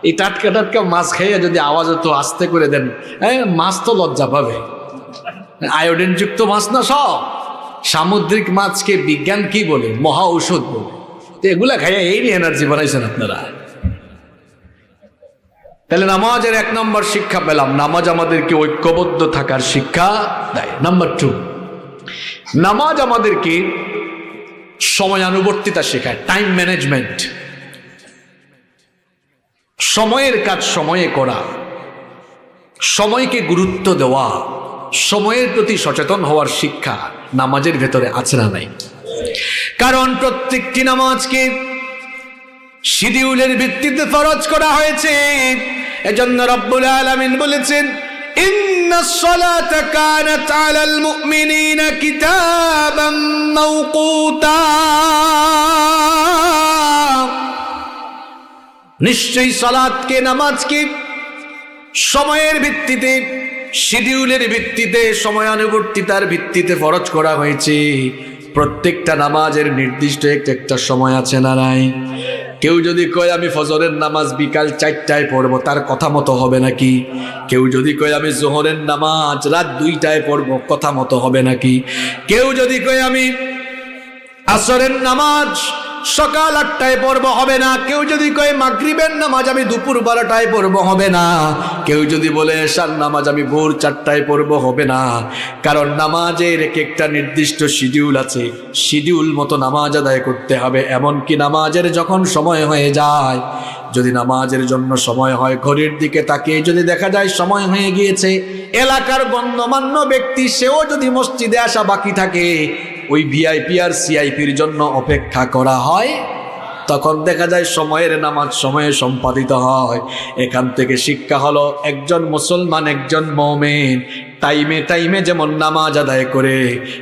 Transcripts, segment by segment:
এই টাটকা টাটকা মাছ খাইয়ে যদি আওয়াজ তো আস্তে করে দেন, মাছ তো লজ্জা পাবে। আয়োডিন যুক্ত মাছ না সব, সামুদ্রিক মাছকে বিজ্ঞান কি বলে, মহা ঔষধ বলে। তো এগুলা খাইয়া এই নিয়ে এনার্জি বানাইছেন আপনারা। তাহলে নামাজের 1 নম্বর শিক্ষা পেলাম, নামাজ আমাদেরকে ঐক্যবদ্ধ থাকার শিক্ষা দেয়। নাম্বার 2, নামাজ আমাদেরকে সময়ানুবর্তিতা শেখায়, টাইম ম্যানেজমেন্ট, সময়ের কাজ সময়ে করা, সময়কে গুরুত্ব দেওয়া, সময়ের প্রতি সচেতন হওয়ার শিক্ষা নামাজের ভেতরে আছে না নাই? কারণ প্রত্যেকটি নামাজকে শিডিউলের ভিত্তিতে ফরজ করা হয়েছে। এজন্য রব্বুল আলামিন বলেছেন, ইন্নাস সালাতা কানাত আলাল মুমিনিনা কিতাবাম মাওকুতা, নিশ্চয়ই সালাতকে, নামাজকে সময়ের ভিত্তিতে, শিডিউলের ভিত্তিতে, সময়ানুবর্তিতার ভিত্তিতে ফরজ করা হয়েছে। প্রত্যেকটা নামাজের নির্দিষ্ট একটা সময় আছে না নাই? কেউ যদি কয় আমি ফজরের নামাজ বিকাল 4টায় পড়বো, তার কথা মতো হবে নাকি? কেউ যদি কয় আমি জোহরের নামাজ রাত 2টায় পড়বো, কথা মতো হবে নাকি? কেউ যদি কয় আমি আসরের নামাজ সকাল 8টায় পড়বো, হবে না। কেউ যদি কয় মাগরিবের নামাজ আমি দুপুর 12টায় পড়বো, হবে না। কেউ যদি বলে এশার নামাজ আমি ভোর 4টায় পড়বো, হবে না। কারণ নামাজের একটা নির্দিষ্ট শিডিউল আছে, শিডিউল মতো নামাজ আদায় করতে হবে। এমনকি নামাজের যখন সময় হয়ে যায়, যদি নামাজের জন্য সময় হয়, ঘড়ির দিকে তাকিয়ে যদি দেখা যায় সময় হয়ে গিয়েছে, এলাকার গণ্যমান্য ব্যক্তি সেও যদি মসজিদে আসা বাকি থাকে, ওই ভিআইপি আর সিআইপির জন্য অপেক্ষা করা হয়, তখন দেখা যায় সময়ের নামাজ সময়ে সম্পাদিত হয়। এখান থেকে শিক্ষা হলো, একজন মুসলমান, একজন মুমিন টাইমে টাইমে যেমন নামাজ আদায় করে,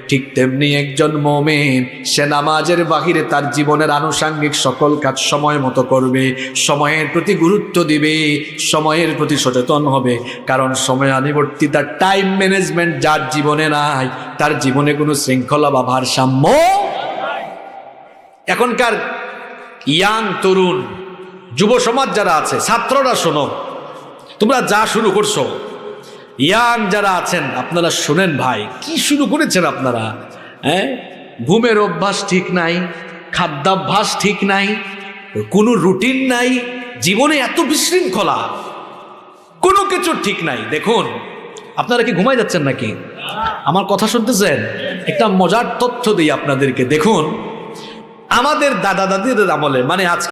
ঠিক তেমনি একজন মুমিন সে নামাজের বাহিরে তার জীবনের আনুষঙ্গিক সকল কাজ সময় মতো করবে, সময়ের প্রতি গুরুত্ব দিবে, সময়ের প্রতি সচেতন হবে। কারণ সময়ানুবর্তিতা, টাইম ম্যানেজমেন্ট যার জীবনে নাই, তার জীবনে কোনো শৃঙ্খলা বা ভারসাম্য। এখনকার ইয়াং তরুণ যুব সমাজ যারা আছে, ছাত্ররা শোনো, তোমরা যা শুরু করছো, ইয়াং যারা আছেন আপনারা শুনেন ভাই, কি শুরু করেছেন আপনারা? ঘুমের অভ্যাস ঠিক নাই, খাদ্যাভ্যাস ঠিক নাই, কোনো রুটিন নাই, জীবনে এত বিশৃঙ্খলা, কোনো কিছু ঠিক নাই। দেখুন, আপনারা কি ঘুমাই যাচ্ছেন নাকি? আমার কথা শুনতেছেন? একটা মজার তথ্য দিই আপনাদেরকে। দেখুন, আমাদের দাদা দাদিদের আমলে, মানে আজ